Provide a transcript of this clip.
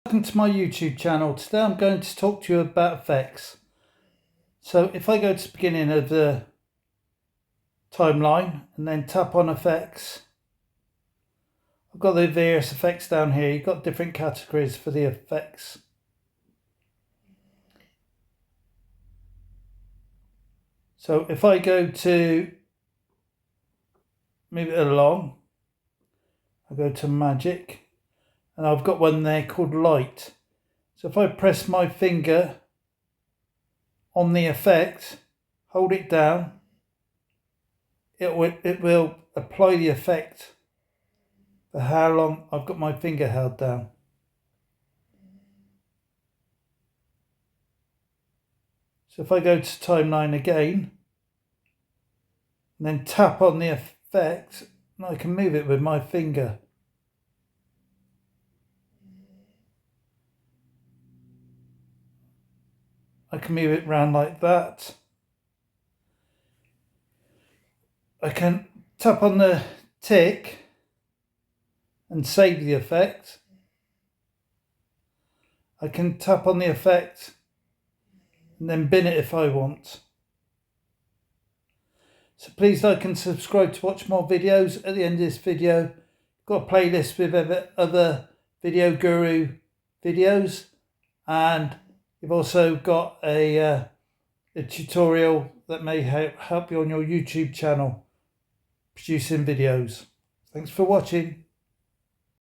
Welcome to my YouTube channel. Today I'm going to talk to you about effects. So if I go to the beginning of the timeline and then tap on effects, I've got the various effects down here. You've got different categories for the effects. So if I go to move it along, I go to magic. And I've got one there called light. So if I press my finger on the effect, hold it down, it will apply the effect for how long I've got my finger held down. So if I go to timeline again, and then tap on the effect, I can move it with my finger. I can move it around like that. I can tap on the tick and save the effect. I can tap on the effect and then bin it if I want. So please like and subscribe to watch more videos. At the end of this video, I've got a playlist with other Video Guru videos, and you've also got a tutorial that may help you on your YouTube channel producing videos. Thanks for watching.